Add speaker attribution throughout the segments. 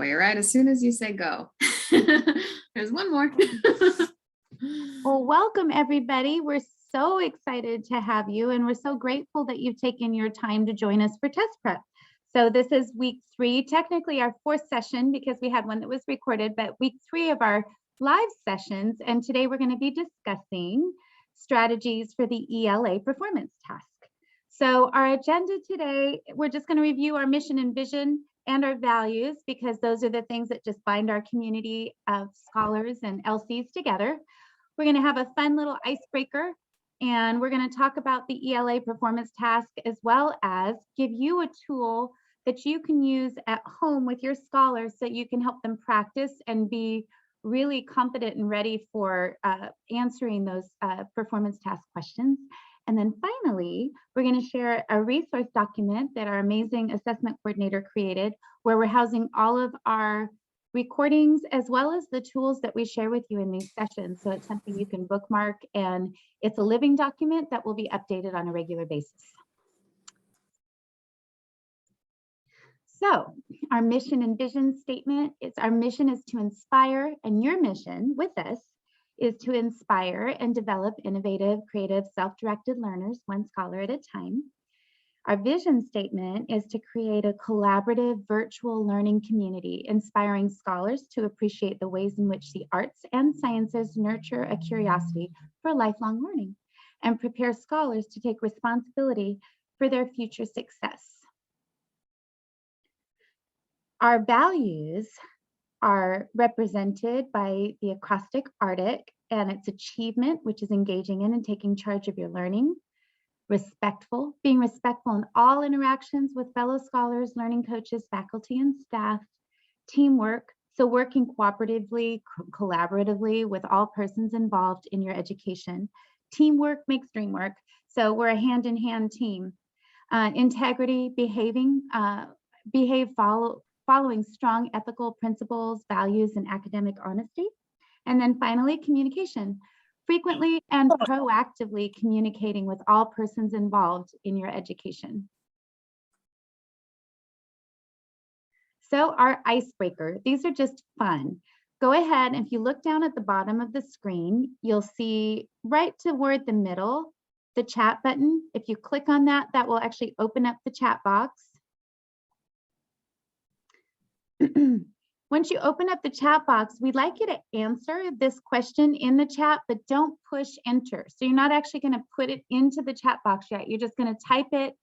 Speaker 1: way, right? As soon as you say go. There's one more.
Speaker 2: Well, welcome everybody. We're so excited to have you, and we're so grateful that you've taken your time to join us for test prep. So this is week 3, technically our 4th session because we had one that was recorded, but week 3 of our live sessions. And today we're going to be discussing strategies for the ELA performance task. So our agenda today, we're just going to review our mission and vision and our values, because those are the things that just bind our community of scholars and LCs together. We're going to have a fun little icebreaker, and we're going to talk about the ELA performance task, as well as give you a tool that you can use at home with your scholars so you can help them practice and be really confident and ready for answering those performance task questions. And then finally, we're going to share a resource document that our amazing assessment coordinator created, where we're housing all of our recordings as well as the tools that we share with you in these sessions. So it's something you can bookmark, and it's a living document that will be updated on a regular basis. So our mission and vision statement is our mission is to inspire, and your mission with us is to inspire and develop innovative, creative, self-directed learners, one scholar at a time. Our vision statement is to create a collaborative virtual learning community, inspiring scholars to appreciate the ways in which the arts and sciences nurture a curiosity for lifelong learning and prepare scholars to take responsibility for their future success. Our values are represented by the acrostic ARDIC and its achievement, which is engaging in and taking charge of your learning. Respectful, being respectful in all interactions with fellow scholars, learning coaches, faculty, and staff. Teamwork, so working cooperatively, collaboratively with all persons involved in your education. Teamwork makes dream work, so we're a hand-in-hand team. Integrity, following strong ethical principles, values, and academic honesty. And then finally, communication. Frequently and proactively communicating with all persons involved in your education. So our icebreaker, these are just fun. Go ahead, and if you look down at the bottom of the screen, you'll see right toward the middle, the chat button. If you click on that, that will actually open up the chat box. Once you open up the chat box, we'd like you to answer this question in the chat, but don't push enter. So you're not actually going to put it into the chat box yet. You're just going to type it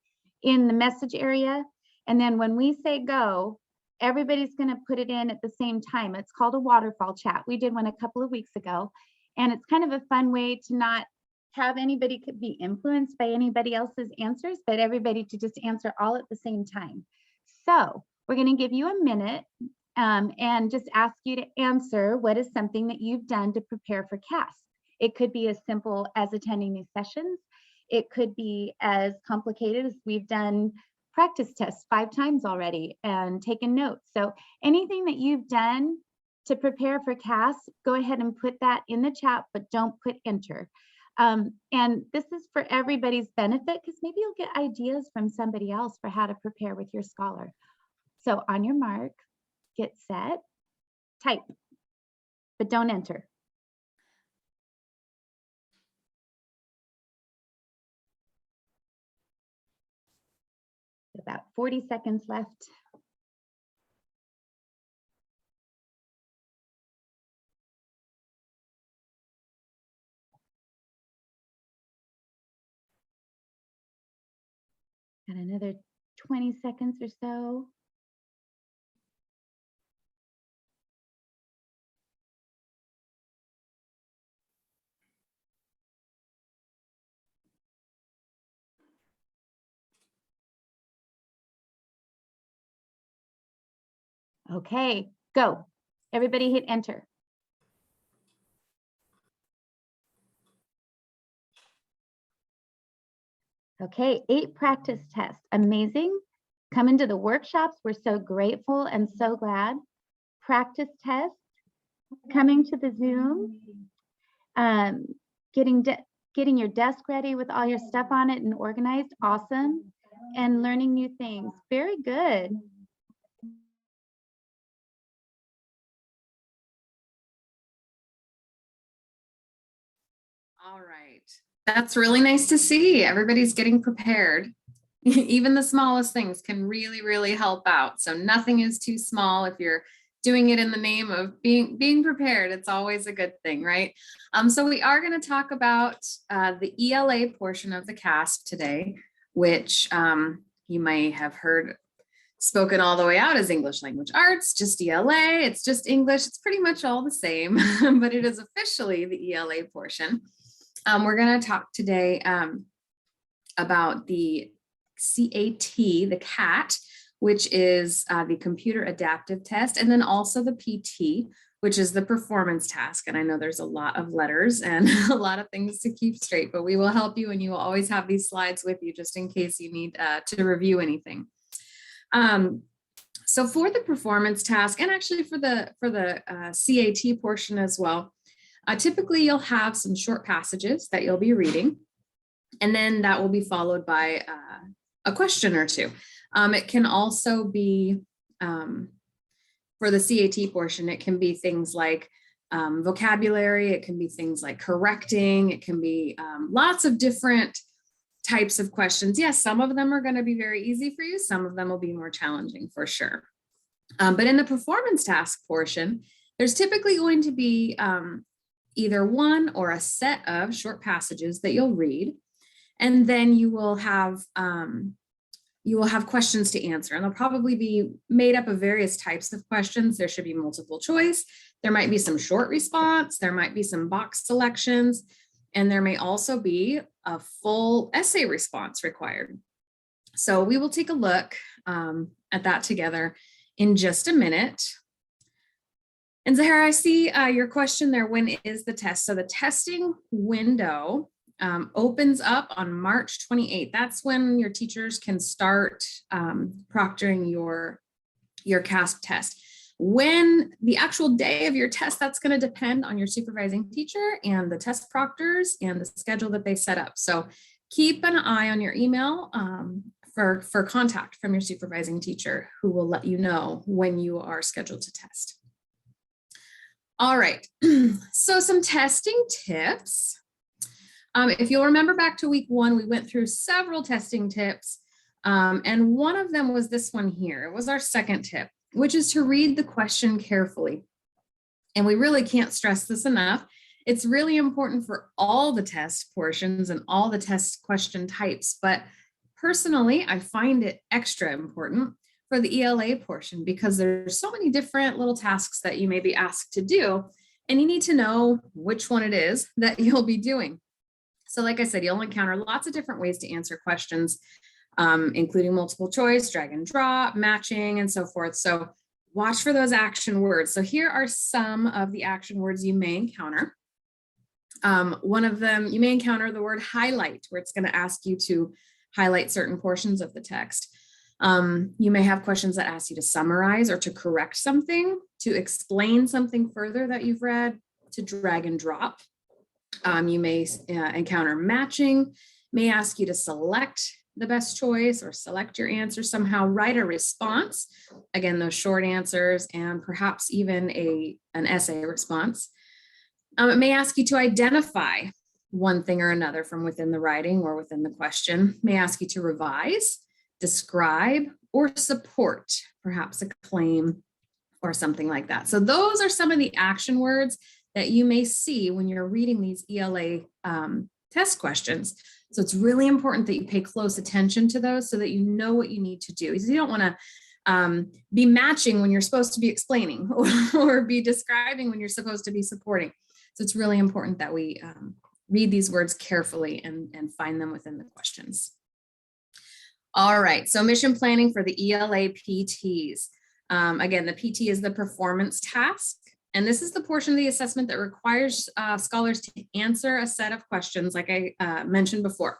Speaker 2: in the message area. And then when we say go, everybody's going to put it in at the same time. It's called a waterfall chat. We did one a couple of weeks ago, and it's kind of a fun way to not have anybody could be influenced by anybody else's answers, but everybody to just answer all at the same time. So we're going to give you a minute and just ask you to answer what is something that you've done to prepare for CAASPP. It could be as simple as attending these sessions. It could be as complicated as we've done practice tests 5 times already and taken notes. So anything that you've done to prepare for CAASPP, go ahead and put that in the chat, but don't put enter. And this is for everybody's benefit, because maybe you'll get ideas from somebody else for how to prepare with your scholar. So on your mark, get set, type, but don't enter. About 40 seconds left. And another 20 seconds or so. Okay, go. Everybody hit enter. Okay, 8 practice tests. Amazing. Coming to the workshops. We're so grateful and so glad. Practice tests. Coming to the Zoom. Getting your desk ready with all your stuff on it and organized. Awesome. And learning new things. Very good.
Speaker 1: All right. That's really nice to see. Everybody's getting prepared. Even the smallest things can really, really help out. So nothing is too small if you're doing it in the name of being prepared. It's always a good thing, right? So we are going to talk about the ELA portion of the CAASPP today, which you may have heard spoken all the way out as English Language Arts, just ELA. It's just English. It's pretty much all the same, but it is officially the ELA portion. We're going to talk today about the CAT, the CAT, which is the Computer Adaptive Test, and then also the PT, which is the performance task. And I know there's a lot of letters and a lot of things to keep straight, but we will help you, and you will always have these slides with you just in case you need to review anything. So for the performance task, and actually for the CAT portion as well, typically you'll have some short passages that you'll be reading, and then that will be followed by a question or two. It can also be, for the CAT portion, it can be things like vocabulary, it can be things like correcting, it can be lots of different types of questions. Yes, some of them are going to be very easy for you. Some of them will be more challenging for sure. But in the performance task portion, there's typically going to be either one or a set of short passages that you'll read, and then you will have questions to answer, and they'll probably be made up of various types of questions. There should be multiple choice. There might be some short response. There might be some box selections, and there may also be a full essay response required. So we will take a look at that together in just a minute. And Zahara, I see your question there, when is the test? So the testing window opens up on March 28th. That's when your teachers can start proctoring your CAASPP test. When the actual day of your test, that's going to depend on your supervising teacher and the test proctors and the schedule that they set up. So keep an eye on your email for contact from your supervising teacher, who will let you know when you are scheduled to test. All right, so some testing tips. If you'll remember back to week 1, we went through several testing tips, and one of them was this one here. It was our second tip, which is to read the question carefully. And we really can't stress this enough. It's really important for all the test portions and all the test question types, but personally, I find it extra important for the ELA portion because there's so many different little tasks that you may be asked to do, and you need to know which one it is that you'll be doing. So like I said, you'll encounter lots of different ways to answer questions, including multiple choice, drag and drop, matching, and so forth. So watch for those action words. So here are some of the action words you may encounter. One of them, you may encounter the word highlight, where it's going to ask you to highlight certain portions of the text. You may have questions that ask you to summarize or to correct something, to explain something further that you've read, to drag and drop. You may encounter matching, may ask you to select the best choice or select your answer somehow, write a response. Again, those short answers and perhaps even an essay response. It may ask you to identify one thing or another from within the writing or within the question. It may ask you to revise, describe, or support, perhaps a claim or something like that. So those are some of the action words that you may see when you're reading these ELA test questions. So it's really important that you pay close attention to those so that you know what you need to do. You don't want to be matching when you're supposed to be explaining or be describing when you're supposed to be supporting. So it's really important that we read these words carefully and find them within the questions. All right, so mission planning for the ELA PTs. Again, the PT is the performance task. And this is the portion of the assessment that requires scholars to answer a set of questions like I mentioned before.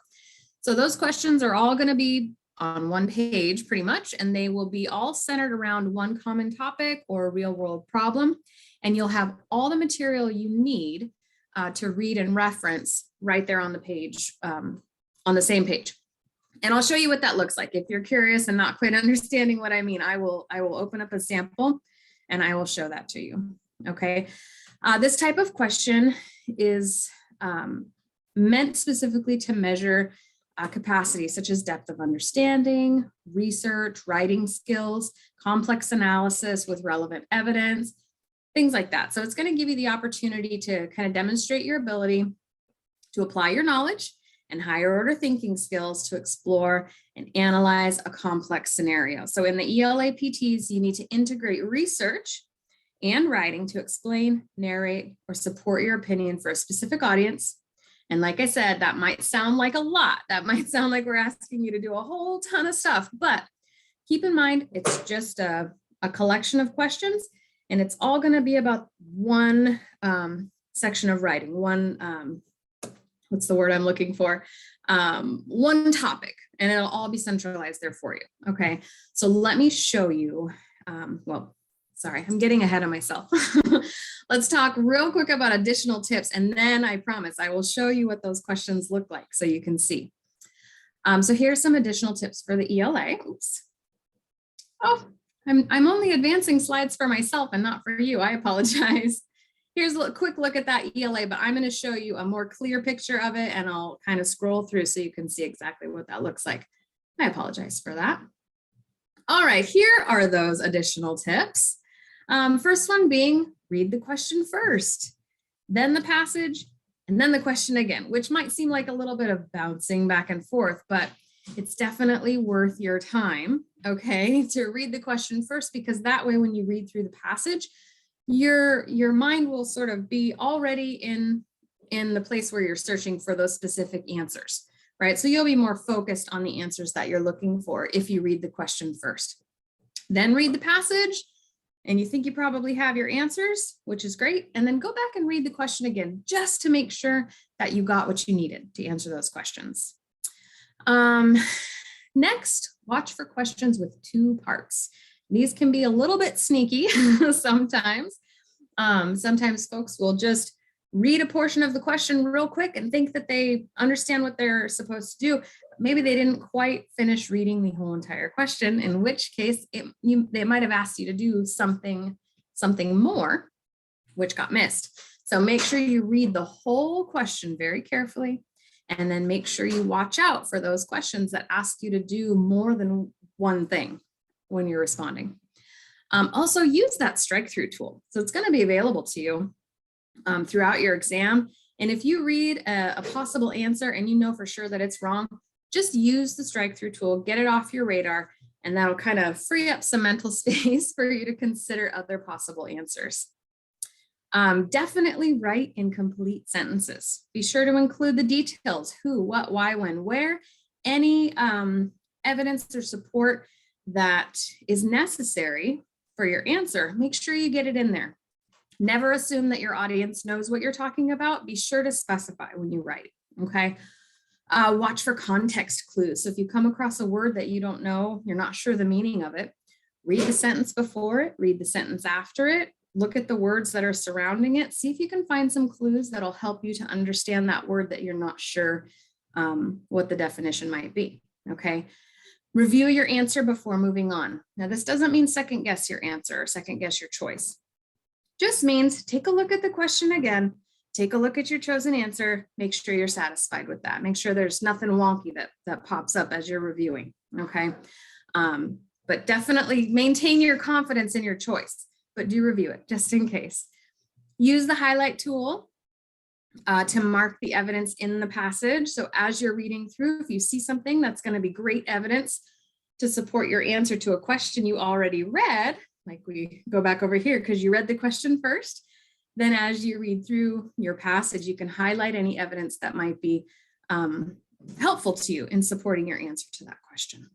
Speaker 1: So those questions are all going to be on one page pretty much, and they will be all centered around one common topic or real world problem. And you'll have all the material you need to read and reference right there on the page, on the same page. And I'll show you what that looks like. If you're curious and not quite understanding what I mean, I will open up a sample and I will show that to you. Okay, this type of question is meant specifically to measure capacity such as depth of understanding, research, writing skills, complex analysis with relevant evidence, things like that. So it's going to give you the opportunity to kind of demonstrate your ability to apply your knowledge and higher order thinking skills to explore and analyze a complex scenario. So in the ELA PTs, you need to integrate research and writing to explain, narrate, or support your opinion for a specific audience. And like I said, that might sound like a lot. That might sound like we're asking you to do a whole ton of stuff, but keep in mind, it's just a collection of questions, and it's all going to be about one section of writing, one, what's the word I'm looking for? One topic, and it'll all be centralized there for you. Okay, so let me show you, sorry, I'm getting ahead of myself. Let's talk real quick about additional tips, and then I promise I will show you what those questions look like so you can see. So here's some additional tips for the ELA. Oops. Oh, I'm only advancing slides for myself and not for you. I apologize. Here's a quick look at that ELA, but I'm going to show you a more clear picture of it, and I'll kind of scroll through so you can see exactly what that looks like. I apologize for that. All right, here are those additional tips. First one being read the question first, then the passage, and then the question again, which might seem like a little bit of bouncing back and forth, but it's definitely worth your time, okay, to read the question first, because that way when you read through the passage, your mind will sort of be already in the place where you're searching for those specific answers, right? So you'll be more focused on the answers that you're looking for if you read the question first. Then read the passage, and you think you probably have your answers, which is great. And then go back and read the question again, just to make sure that you got what you needed to answer those questions. Next, watch for questions with two parts. These can be a little bit sneaky sometimes. Sometimes folks will just read a portion of the question real quick and think that they understand what they're supposed to do. Maybe they didn't quite finish reading the whole entire question, in which case they might have asked you to do something more, which got missed. So make sure you read the whole question very carefully, and then make sure you watch out for those questions that ask you to do more than one thing when you're responding. Also use that strike through tool. So it's going to be available to you throughout your exam. And if you read a possible answer and you know for sure that it's wrong, just use the strike through tool, get it off your radar, and that'll kind of free up some mental space for you to consider other possible answers. Definitely write in complete sentences. Be sure to include the details: who, what, why, when, where, any evidence or support that is necessary for your answer. Make sure you get it in there. Never assume that your audience knows what you're talking about. Be sure to specify when you write, okay? Watch for context clues. So if you come across a word that you don't know, you're not sure the meaning of it, read the sentence before it, read the sentence after it, look at the words that are surrounding it, see if you can find some clues that'll help you to understand that word that you're not sure what the definition might be, okay? Review your answer before moving on. Now, this doesn't mean second guess your answer or second guess your choice. Just means take a look at the question again, take a look at your chosen answer, make sure you're satisfied with that. Make sure there's nothing wonky that pops up as you're reviewing, okay? But definitely maintain your confidence in your choice, but do review it just in case. Use the highlight tool to mark the evidence in the passage. So as you're reading through, if you see something that's going to be great evidence to support your answer to a question you already read, like we go back over here because you read the question first, then as you read through your passage, you can highlight any evidence that might be helpful to you in supporting your answer to that question.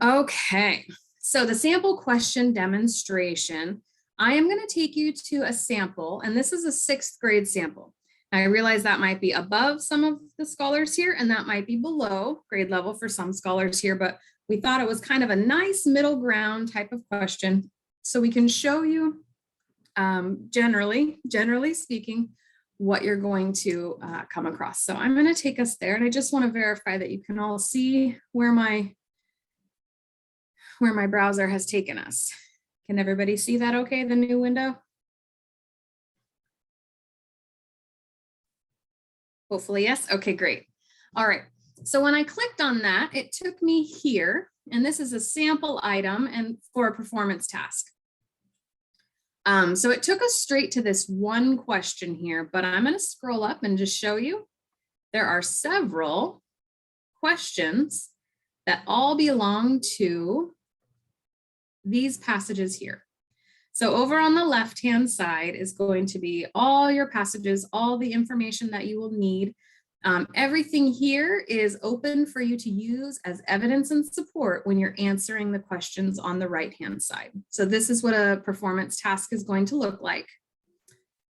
Speaker 1: Okay, so the sample question demonstration, I am going to take you to a sample, and this is a 6th grade sample. Now, I realize that might be above some of the scholars here, and that might be below grade level for some scholars here, but we thought it was kind of a nice middle ground type of question. So we can show you generally speaking, what you're going to come across. So I'm going to take us there, and I just want to verify that you can all see where my browser has taken us. Can everybody see that okay, the new window? Hopefully, yes. Okay, great. All right. So when I clicked on that, it took me here, and this is a sample item and for a performance task. So it took us straight to this one question here, but I'm going to scroll up and just show you. There are several questions that all belong to these passages here. So over on the left-hand side is going to be all your passages, all the information that you will need. Everything here is open for you to use as evidence and support when you're answering the questions on the right-hand side. So this is what a performance task is going to look like.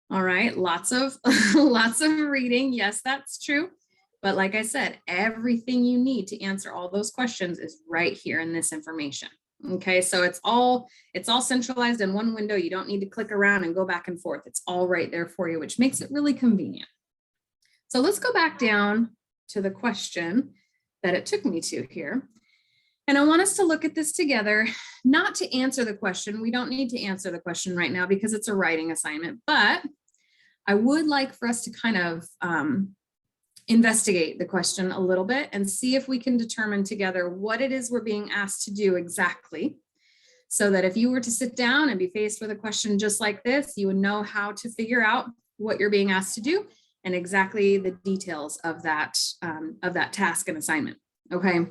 Speaker 1: All right, lots of reading. Yes, that's true. But like I said, everything you need to answer all those questions is right here in this information. Okay, so it's all centralized in one window. You don't need to click around and go back and forth. It's all right there for you, which makes it really convenient. So let's go back down to the question that it took me to here. And I want us to look at this together, not to answer the question. We don't need to answer the question right now because it's a writing assignment, but I would like for us to kind of investigate the question a little bit and see if we can determine together what it is we're being asked to do exactly. So that if you were to sit down and be faced with a question just like this, you would know how to figure out what you're being asked to do and exactly the details of that task and assignment. Okay.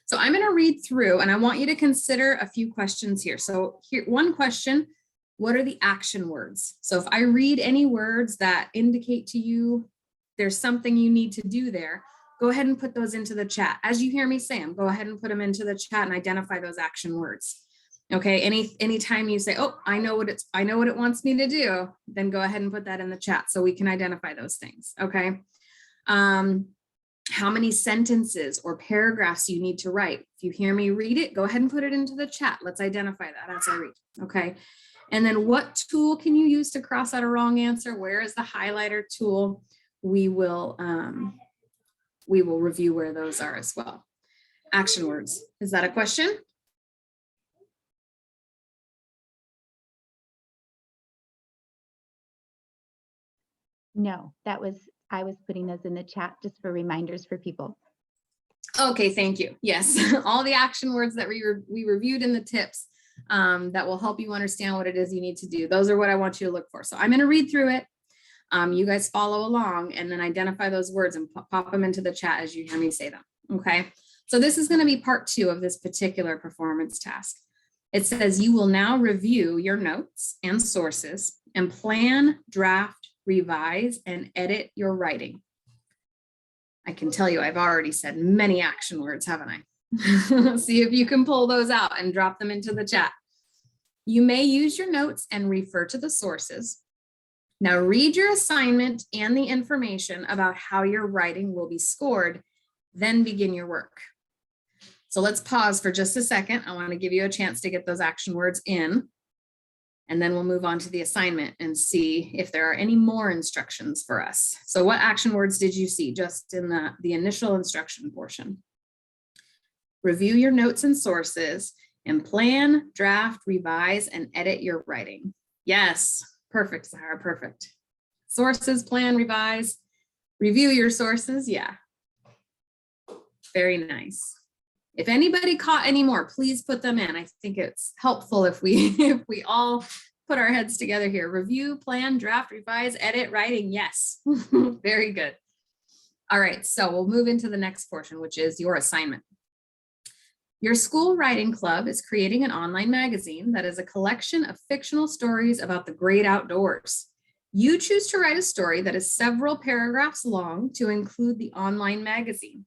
Speaker 1: So I'm going to read through and I want you to consider a few questions here. So here, one question, what are the action words? So if I read any words that indicate to you there's something you need to do there, go ahead and put those into the chat. As you hear me say them, go ahead and put them into the chat and identify those action words. Okay, anytime you say, oh, I know what it wants me to do, then go ahead and put that in the chat so we can identify those things. Okay. How many sentences or paragraphs you need to write. If you hear me read it, go ahead and put it into the chat. Let's identify that as I read. Okay. And then what tool can you use to cross out a wrong answer? Where is the highlighter tool? We will review where those are as well. Action words. Is that a question?
Speaker 2: No, I was putting those in the chat just for reminders for people.
Speaker 1: Okay, thank you. Yes, all the action words that we reviewed in the tips that will help you understand what it is you need to do. Those are what I want you to look for. So I'm going to read through it. You guys follow along and then identify those words and pop them into the chat as you hear me say them. Okay, so this is going to be part 2 of this particular performance task. It says you will now review your notes and sources and plan, draft, revise, and edit your writing. I can tell you I've already said many action words, haven't I? See if you can pull those out and drop them into the chat. You may use your notes and refer to the sources. Now read your assignment and the information about how your writing will be scored, then begin your work. So let's pause for just a second. I want to give you a chance to get those action words in, and then we'll move on to the assignment and see if there are any more instructions for us. So what action words did you see just in the initial instruction portion? Review your notes and sources and plan, draft, revise, and edit your writing. Yes. Perfect, Sahara, perfect. Sources, plan, revise, review your sources. Yeah, very nice. If anybody caught any more, please put them in. I think it's helpful if we all put our heads together here. Review, plan, draft, revise, edit, writing. Yes, very good. All right, so we'll move into the next portion, which is your assignment. Your school writing club is creating an online magazine that is a collection of fictional stories about the great outdoors. You choose to write a story that is several paragraphs long to include the online magazine.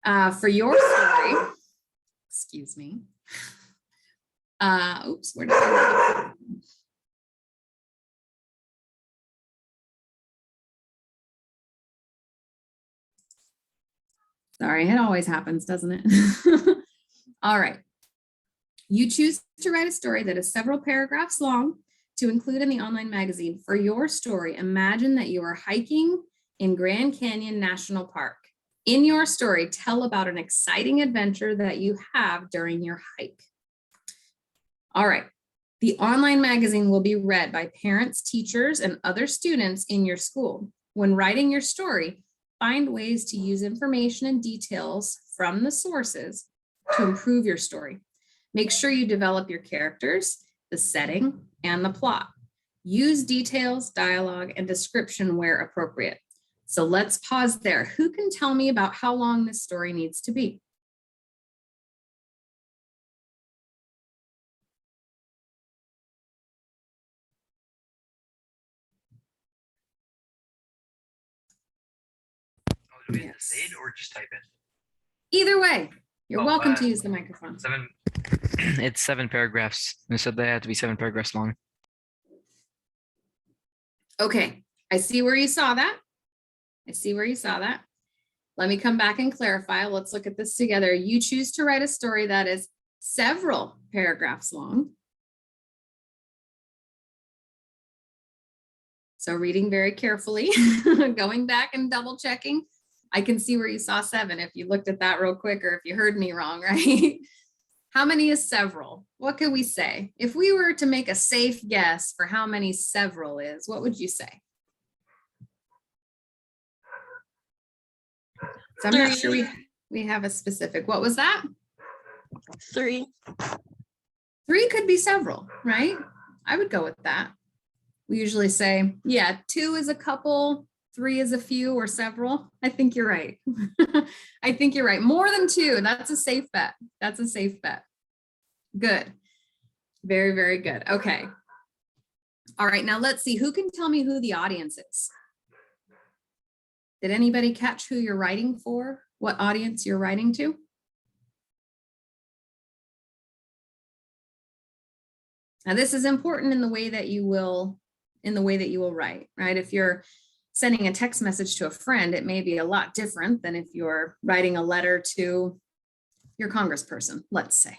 Speaker 1: For your story, excuse me. Oops, where did I go? Sorry, it always happens, doesn't it? All right. You choose to write a story that is several paragraphs long to include in the online magazine. For your story, imagine that you are hiking in Grand Canyon National Park. In your story, tell about an exciting adventure that you have during your hike. All right. The online magazine will be read by parents, teachers, and other students in your school. when writing your story, find ways to use information and details from the sources to improve your story. Make sure you develop your characters, the setting, and the plot. Use details, dialogue, and description where appropriate. So let's pause there. Who can tell me about how long this story needs to be?
Speaker 3: Do we
Speaker 1: Yes.
Speaker 3: say it or just type it?
Speaker 1: Either way, you're
Speaker 3: Oh,
Speaker 1: welcome to use the microphone.
Speaker 3: It's 7 paragraphs. And so they have to be 7 paragraphs long.
Speaker 1: Okay, I see where you saw that. I see where you saw that. Let me come back and clarify. Let's look at this together. You choose to write a story that is several paragraphs long. So reading very carefully, going back and double checking. I can see where you saw 7 if you looked at that real quick or if you heard me wrong, right? How many is several? What could we say? If we were to make a safe guess for how many several is, what would you say? So I'm not sure we have a specific. What was that?
Speaker 4: 3.
Speaker 1: 3 could be several, right? I would go with that. We usually say, yeah, 2 is a couple, 3 is a few or several. I think you're right. I think you're right. More than 2, that's a safe bet. That's a safe bet. Good. Very, very good. Okay. All right, now let's see. Who can tell me who the audience is? Did anybody catch who you're writing for? What audience you're writing to? Now, this is important in the way that you will write, right? If you're sending a text message to a friend, it may be a lot different than if you're writing a letter to your congressperson, let's say.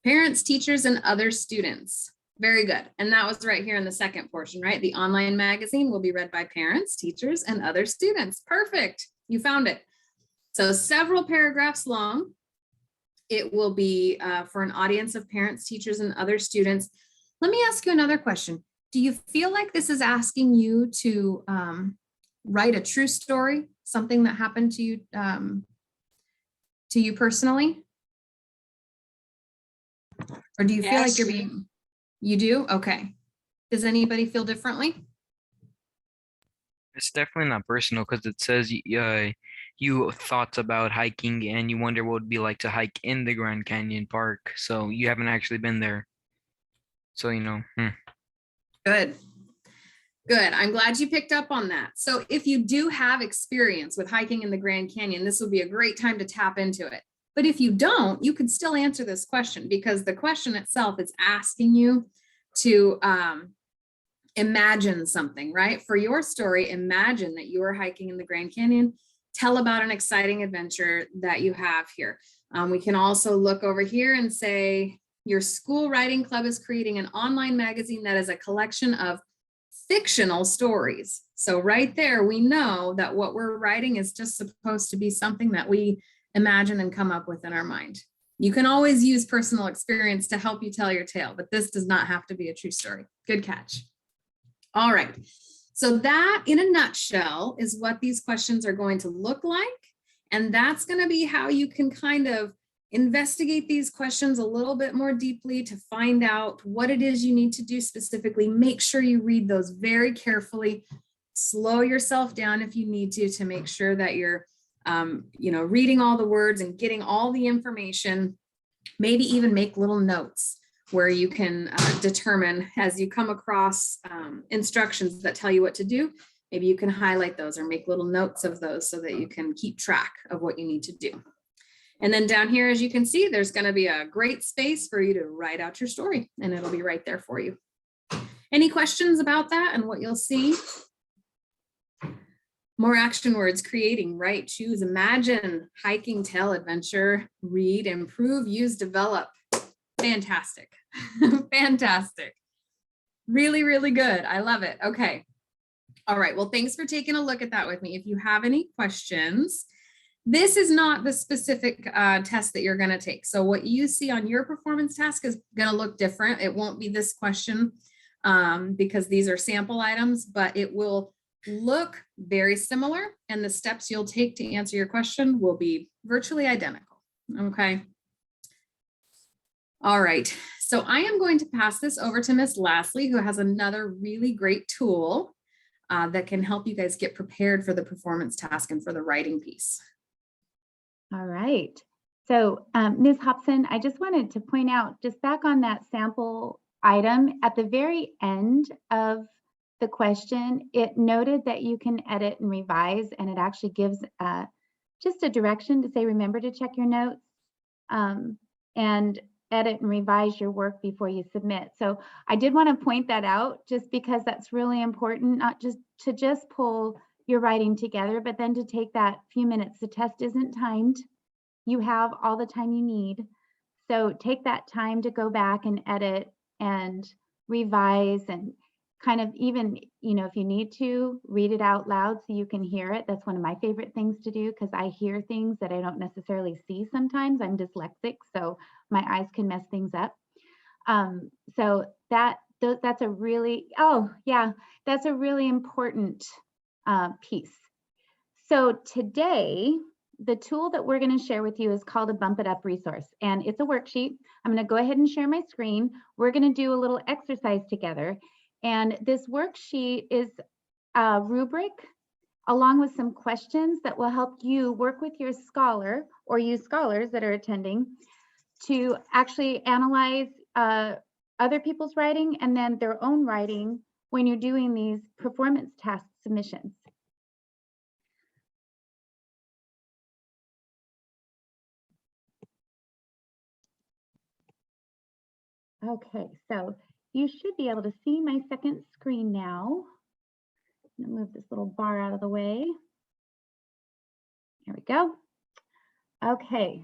Speaker 1: Parents, teachers, and other students. Very good. And that was right here in the second portion, right? The online magazine will be read by parents, teachers, and other students. Perfect. You found it. So several paragraphs long. It will be for an audience of parents, teachers, and other students. Let me ask you another question. Do you feel like this is asking you to write a true story, something that happened to you personally? Or do you feel like you're being, you do? Okay. Does anybody feel differently?
Speaker 3: It's definitely not personal because it says you thought about hiking and you wonder what it would be like to hike in the Grand Canyon Park. So you haven't actually been there. So,
Speaker 1: Good. Good. I'm glad you picked up on that. So if you do have experience with hiking in the Grand Canyon, this would be a great time to tap into it. But if you don't, you could still answer this question because the question itself is asking you to imagine something, right? For your story, imagine that you are hiking in the Grand Canyon. Tell about an exciting adventure that you have here. We can also look over here and say, your school writing club is creating an online magazine that is a collection of fictional stories. So right there, we know that what we're writing is just supposed to be something that we imagine and come up with in our mind. You can always use personal experience to help you tell your tale, but this does not have to be a true story. Good catch. All right. So that in a nutshell is what these questions are going to look like. And that's going to be how you can kind of investigate these questions a little bit more deeply to find out what it is you need to do specifically. Make sure you read those very carefully. Slow yourself down if you need to make sure that you're reading all the words and getting all the information. Maybe even make little notes where you can determine as you come across instructions that tell you what to do. Maybe you can highlight those or make little notes of those so that you can keep track of what you need to do. And then down here, as you can see, there's going to be a great space for you to write out your story, and it'll be right there for you. Any questions about that and what you'll see? More action words: creating, write, choose, imagine, hiking, tell, adventure, read, improve, use, develop. Fantastic. Fantastic. Really, really good. I love it. Okay. All right. Well, thanks for taking a look at that with me. If you have any questions, this is not the specific test that you're going to take. So what you see on your performance task is going to look different. It won't be this question. because these are sample items, but it will look very similar, and the steps you'll take to answer your question will be virtually identical. Okay. All right. So I am going to pass this over to Miss Lastly, who has another really great tool that can help you guys get prepared for the performance task and for the writing piece.
Speaker 2: All right. So Ms. Hobson, I just wanted to point out, just back on that sample item, at the very end of the question, it noted that you can edit and revise, and it actually gives just a direction to say, remember to check your notes and edit and revise your work before you submit. So I did want to point that out just because that's really important, not just to pull your writing together, but then to take that few minutes. The test isn't timed. You have all the time you need. So take that time to go back and edit and revise, and kind of even, if you need to, read it out loud so you can hear it. That's one of my favorite things to do, because I hear things that I don't necessarily see sometimes. I'm dyslexic, so my eyes can mess things up. So that's a really, that's a really important piece. So today, the tool that we're going to share with you is called a Bump It Up resource, and it's a worksheet. I'm going to go ahead and share my screen. We're going to do a little exercise together, and this worksheet is a rubric along with some questions that will help you work with your scholar, or you scholars that are attending, to actually analyze other people's writing and then their own writing when you're doing these performance task submissions. Okay, so you should be able to see my second screen now. I'm gonna move this little bar out of the way. There we go. Okay.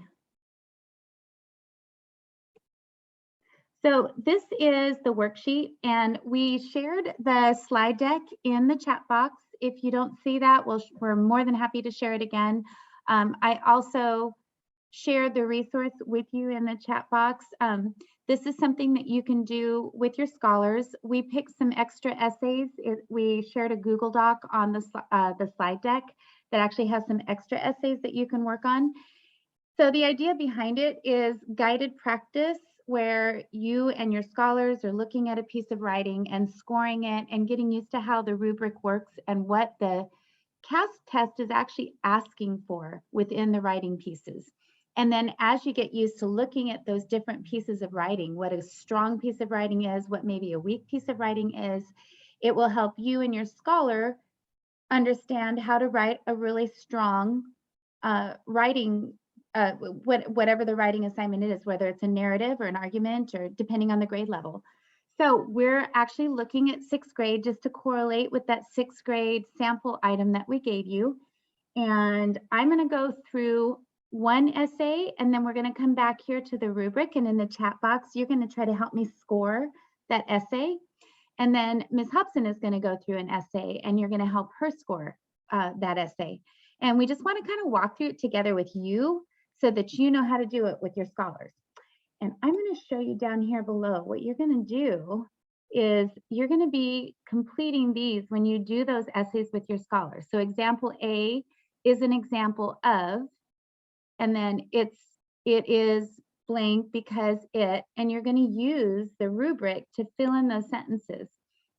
Speaker 2: So this is the worksheet, and we shared the slide deck in the chat box. If you don't see that, we're more than happy to share it again. I also shared the resource with you in the chat box. This is something that you can do with your scholars. We picked some extra essays. We shared a Google Doc on the slide deck that actually has some extra essays that you can work on. So the idea behind it is guided practice, where you and your scholars are looking at a piece of writing and scoring it and getting used to how the rubric works and what the CAASPP test is actually asking for within the writing pieces. And then as you get used to looking at those different pieces of writing, what a strong piece of writing is, what maybe a weak piece of writing is, it will help you and your scholar understand how to write a really strong writing, whatever the writing assignment is, whether it's a narrative or an argument, or depending on the grade level. So we're actually looking at 6th grade just to correlate with that 6th grade sample item that we gave you. And I'm going to go through one essay, and then we're going to come back here to the rubric, and in the chat box, you're going to try to help me score that essay. And then Ms. Hobson is going to go through an essay, and you're going to help her score that essay. And we just want to kind of walk through it together with you so that you know how to do it with your scholars. And I'm going to show you down here below. What you're going to do is you're going to be completing these when you do those essays with your scholars. So example A is an example of, and then it is blank because and you're going to use the rubric to fill in those sentences.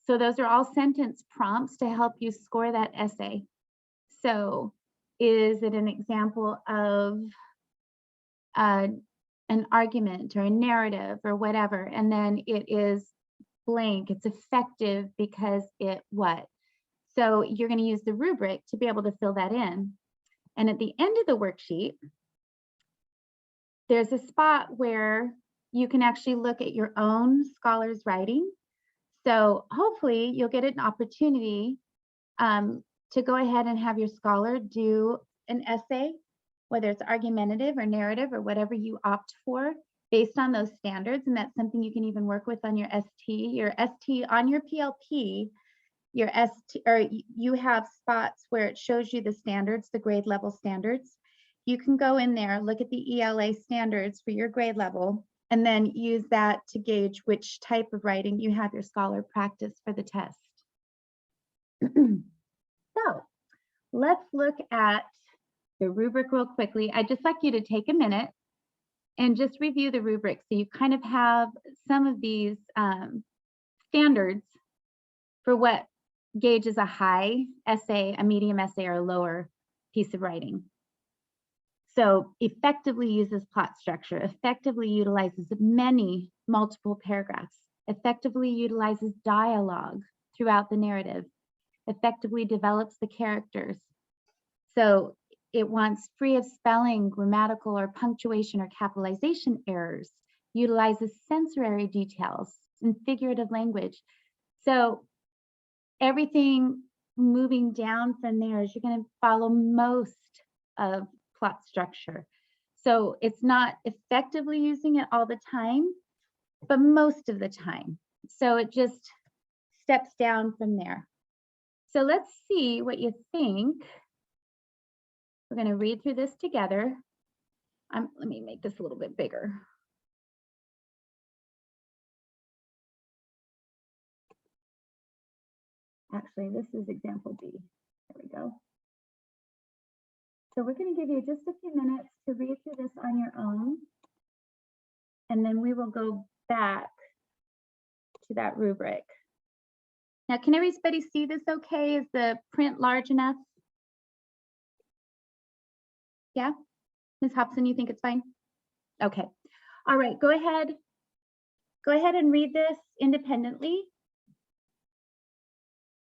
Speaker 2: So those are all sentence prompts to help you score that essay. So is it an example of an argument or a narrative or whatever? And then it is blank, it's effective because it what? So you're going to use the rubric to be able to fill that in. And at the end of the worksheet, there's a spot where you can actually look at your own scholar's writing. So hopefully you'll get an opportunity to go ahead and have your scholar do an essay, whether it's argumentative or narrative or whatever you opt for based on those standards. And that's something you can even work with on your ST on your PLP, your ST, or you have spots where it shows you the standards, the grade level standards. You can go in there, look at the ELA standards for your grade level, and then use that to gauge which type of writing you have your scholar practice for the test. So let's look at the rubric real quickly. I'd just like you to take a minute and just review the rubric so you kind of have some of these standards for what gauges a high essay, a medium essay, or a lower piece of writing. So effectively uses plot structure, effectively utilizes many multiple paragraphs, effectively utilizes dialogue throughout the narrative, effectively develops the characters. So it wants free of spelling, grammatical or punctuation or capitalization errors, utilizes sensory details and figurative language. So everything moving down from there is you're going to follow most of plot structure. So it's not effectively using it all the time, but most of the time. So it just steps down from there. So let's see what you think. We're going to read through this together. Let me make this a little bit bigger. Actually, this is example B. There we go. So we're going to give you just a few minutes to read through this on your own. And then we will go back to that rubric. Now, can everybody see this okay? Is the print large enough? Yeah? Ms. Hobson, you think it's fine? Okay. All right, go ahead. Go ahead and read this independently.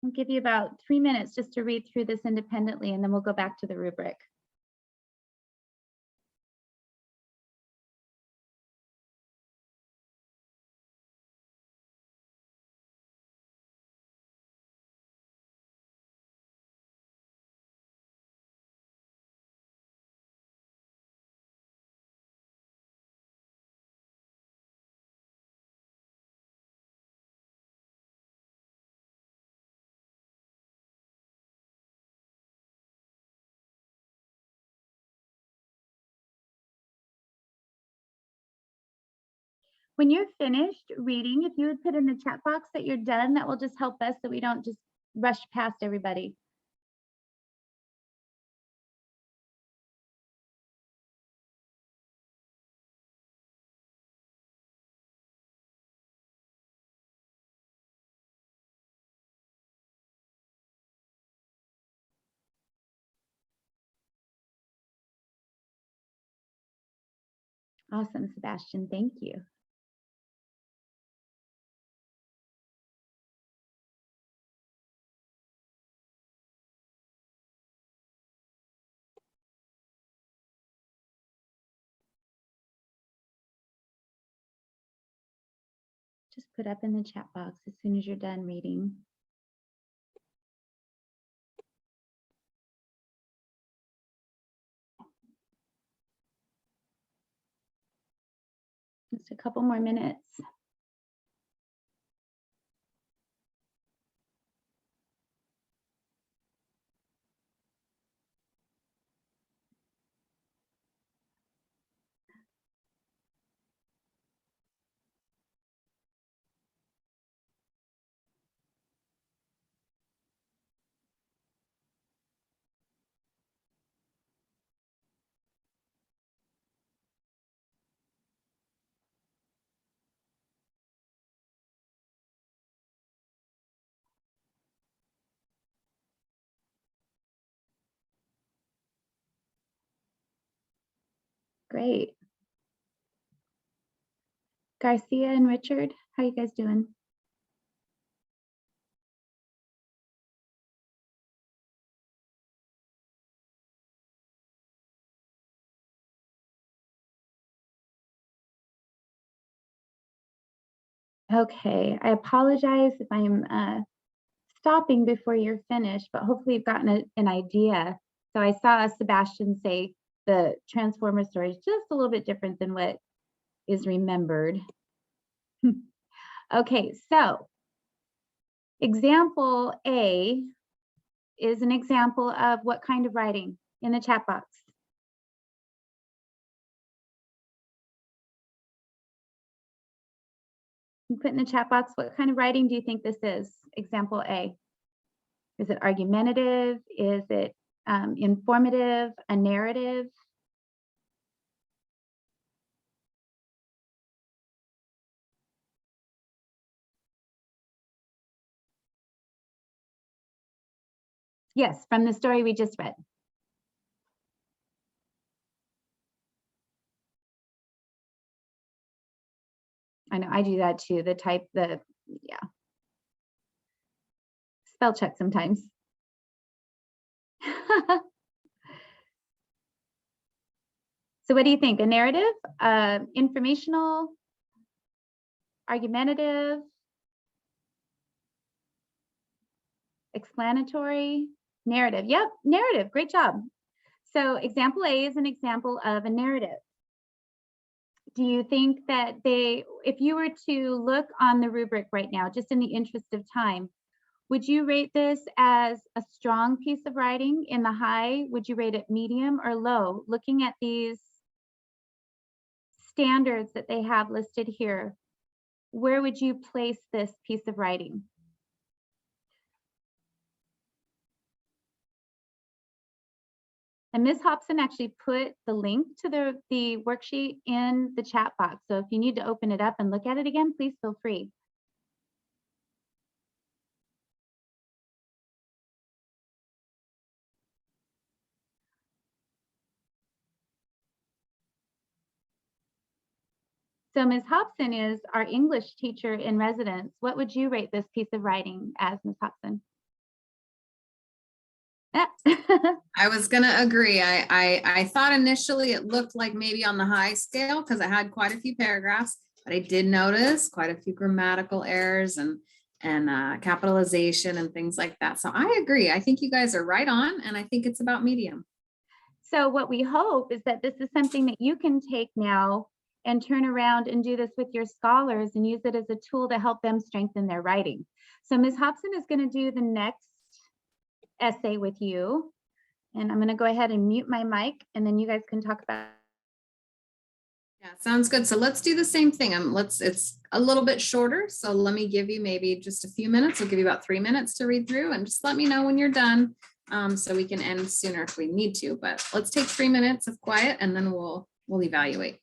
Speaker 2: I'll give you about 3 minutes just to read through this independently, and then we'll go back to the rubric. When you're finished reading, if you would put in the chat box that you're done, that will just help us so we don't just rush past everybody. Awesome, Sebastian, thank you. Just put up in the chat box as soon as you're done reading. Just a couple more minutes. Great. Garcia and Richard, how you guys doing? Okay, I apologize if I'm stopping before you're finished, but hopefully you've gotten an idea. So I saw Sebastian say the Transformer story is just a little bit different than what is remembered. Okay, so example A is an example of what kind of writing in the chat box? You put in the chat box, what kind of writing do you think this is? Example A. Is it argumentative? Is it informative, a narrative? Yes, from the story we just read. I know I do that too. Yeah. Spell check sometimes. So what do you think? A narrative, informational, argumentative, explanatory, narrative? Yep, narrative, great job. So example A is an example of a narrative. Do you think that if you were to look on the rubric right now, just in the interest of time, would you rate this as a strong piece of writing in the high? Would you rate it medium or low? Looking at these standards that they have listed here, where would you place this piece of writing? And Ms. Hobson actually put the link to the worksheet in the chat box. So if you need to open it up and look at it again, please feel free. So Ms. Hobson is our English teacher in residence. What would you rate this piece of writing as, Ms. Hobson?
Speaker 1: I was gonna agree. I thought initially it looked like maybe on the high scale because it had quite a few paragraphs, but I did notice quite a few grammatical errors and capitalization and things like that. So I agree. I think you guys are right on, and I think it's about medium.
Speaker 2: So what we hope is that this is something that you can take now and turn around and do this with your scholars and use it as a tool to help them strengthen their writing. So Ms. Hobson is going to do the next essay with you. And I'm going to go ahead and mute my mic, and then you guys can talk about.
Speaker 1: Yeah, sounds good. So let's do the same thing. It's a little bit shorter. So let me give you maybe just a few minutes. I'll give you about 3 minutes to read through, and just let me know when you're done. So we can end sooner if we need to, but let's take 3 minutes of quiet and then we'll evaluate.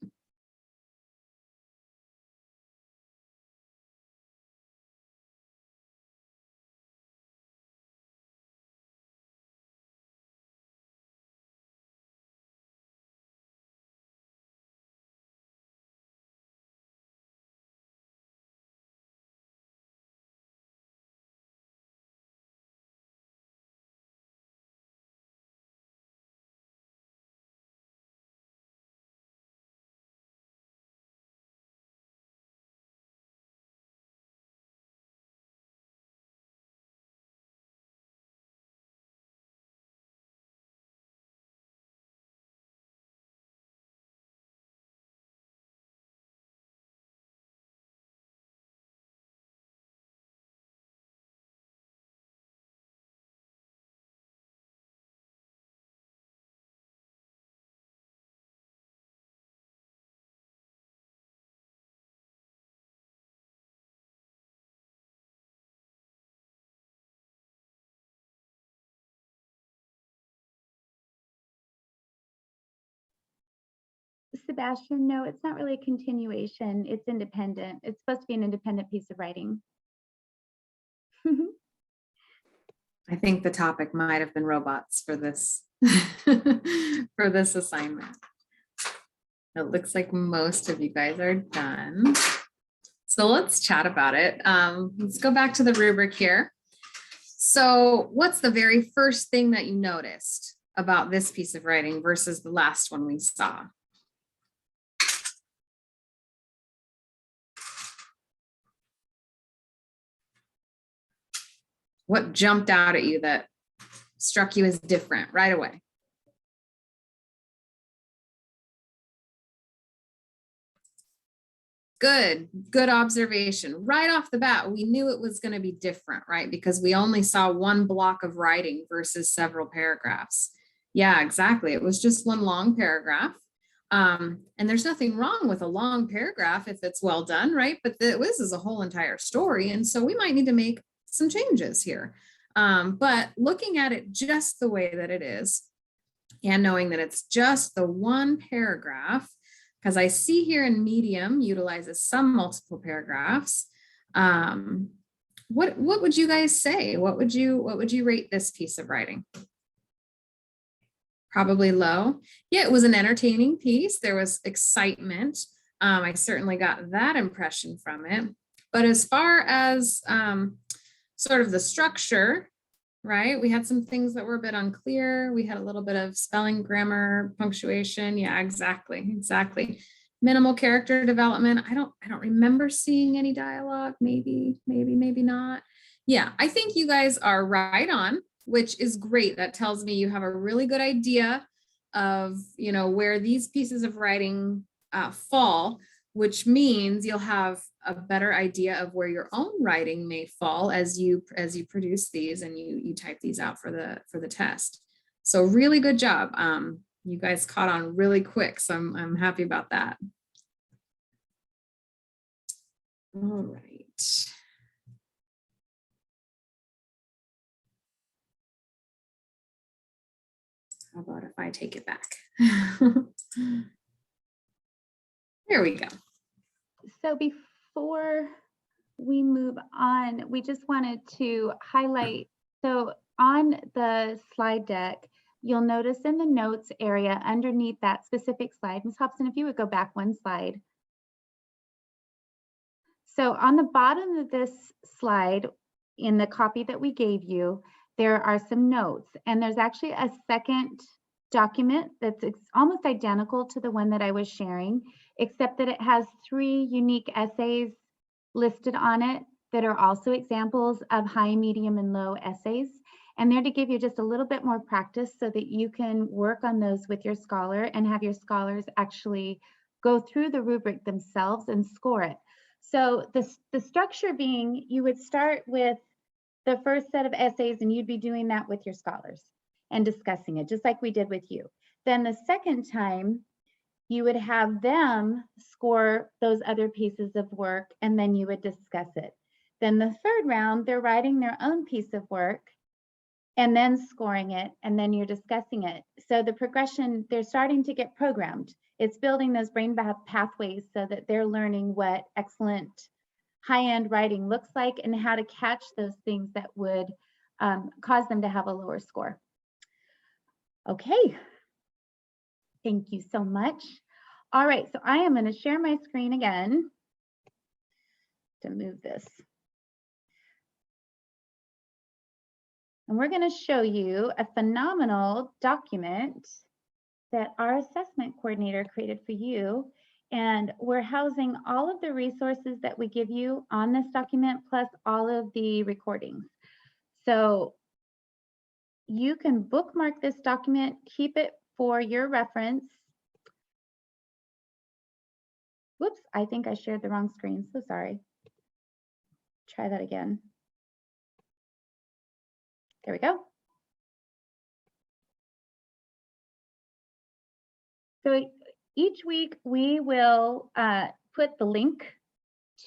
Speaker 2: Sebastian, no, it's not really a continuation. It's independent. It's supposed to be an independent piece of writing.
Speaker 1: I think the topic might have been robots for this for this assignment. It looks like most of you guys are done. So let's chat about it. Let's go back to the rubric here. So what's the very first thing that you noticed about this piece of writing versus the last one we saw? What jumped out at you that struck you as different right away? Good observation. Right off the bat, we knew it was going to be different, right? Because we only saw one block of writing versus several paragraphs. Yeah, exactly. It was just one long paragraph. And there's nothing wrong with a long paragraph if it's well done, right? But this is a whole entire story. And so we might need to make some changes here. But looking at it just the way that it is, and knowing that it's just the one paragraph, because I see here in Medium utilizes some multiple paragraphs. What would you guys say? What would you rate this piece of writing? Probably low. Yeah, it was an entertaining piece. There was excitement. I certainly got that impression from it. But as far as sort of the structure, right? We had some things that were a bit unclear. We had a little bit of spelling, grammar, punctuation. Yeah, exactly. Minimal character development. I don't remember seeing any dialogue. Maybe not. Yeah, I think you guys are right on, which is great. That tells me you have a really good idea of, where these pieces of writing fall, which means you'll have a better idea of where your own writing may fall as you produce these and you type these out for the test. So really good job. You guys caught on really quick, so I'm happy about that. All right. How about if I take it back? There we go.
Speaker 2: So before we move on, we just wanted to highlight, so on the slide deck, you'll notice in the notes area underneath that specific slide, Ms. Hobson, if you would go back one slide. So on the bottom of this slide, in the copy that we gave you, there are some notes, and there's actually a second document that's almost identical to the one that I was sharing, except that it has 3 unique essays listed on it that are also examples of high, medium, and low essays. And they're to give you just a little bit more practice so that you can work on those with your scholar and have your scholars actually go through the rubric themselves and score it. So the structure being, you would start with the first set of essays and you'd be doing that with your scholars and discussing it, just like we did with you. Then the second time, you would have them score those other pieces of work and then you would discuss it. Then the third round, they're writing their own piece of work and then scoring it, and then you're discussing it. So the progression, they're starting to get programmed. It's building those brain pathways so that they're learning what excellent high-end writing looks like and how to catch those things that would cause them to have a lower score. Okay, thank you so much. All right, so I am going to share my screen again to move this. And we're going to show you a phenomenal document that our assessment coordinator created for you. And we're housing all of the resources that we give you on this document, plus all of the recordings. So you can bookmark this document, keep it for your reference. Whoops, I think I shared the wrong screen, so sorry. Try that again. There we go. So each week we will put the link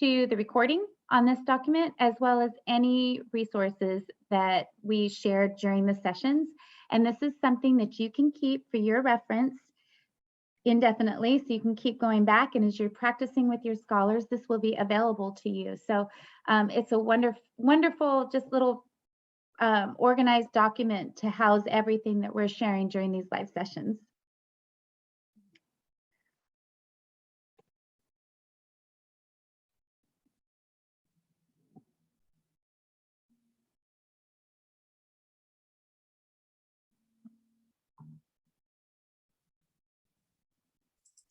Speaker 2: to the recording on this document, as well as any resources that we shared during the sessions. And this is something that you can keep for your reference indefinitely, so you can keep going back. And as you're practicing with your scholars, this will be available to you. So it's a wonderful, just little organized document to house everything that we're sharing during these live sessions.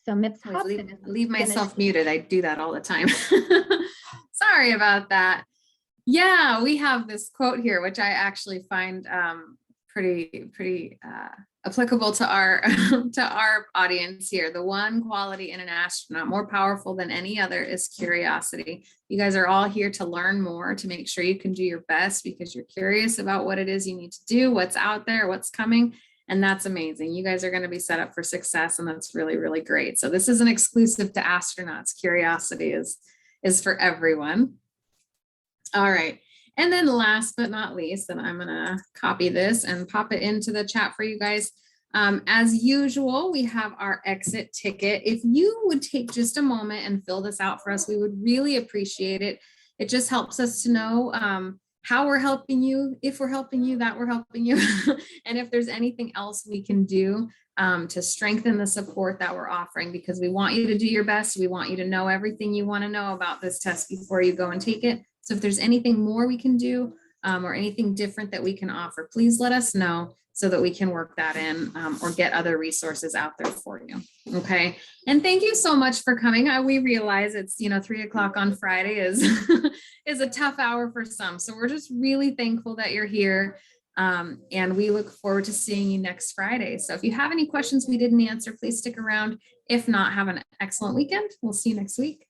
Speaker 2: So Ms. Hobson is
Speaker 1: leave myself muted. I do that all the time. Sorry about that. Yeah, we have this quote here, which I actually find pretty applicable to our to our audience here. The one quality in an astronaut more powerful than any other is curiosity. You guys are all here to learn more, to make sure you can do your best because you're curious about what it is you need to do, what's out there, what's coming. And that's amazing. You guys are going to be set up for success, and that's really, really great. So this isn't exclusive to astronauts. Curiosity is for everyone. All right. And then last but not least, and I'm going to copy this and pop it into the chat for you guys. As usual, we have our exit ticket. If you would take just a moment and fill this out for us, we would really appreciate it. It just helps us to know how we're helping you, if we're helping you, that we're helping you, and if there's anything else we can do to strengthen the support that we're offering, because we want you to do your best. We want you to know everything you want to know about this test before you go and take it. So if there's anything more we can do or anything different that we can offer, please let us know so that we can work that in or get other resources out there for you. Okay. And thank you so much for coming. We realize it's, 3 o'clock on Friday is, is a tough hour for some. So we're just really thankful that you're here. And we look forward to seeing you next Friday. So if you have any questions we didn't answer, please stick around. If not, have an excellent weekend. We'll see you next week.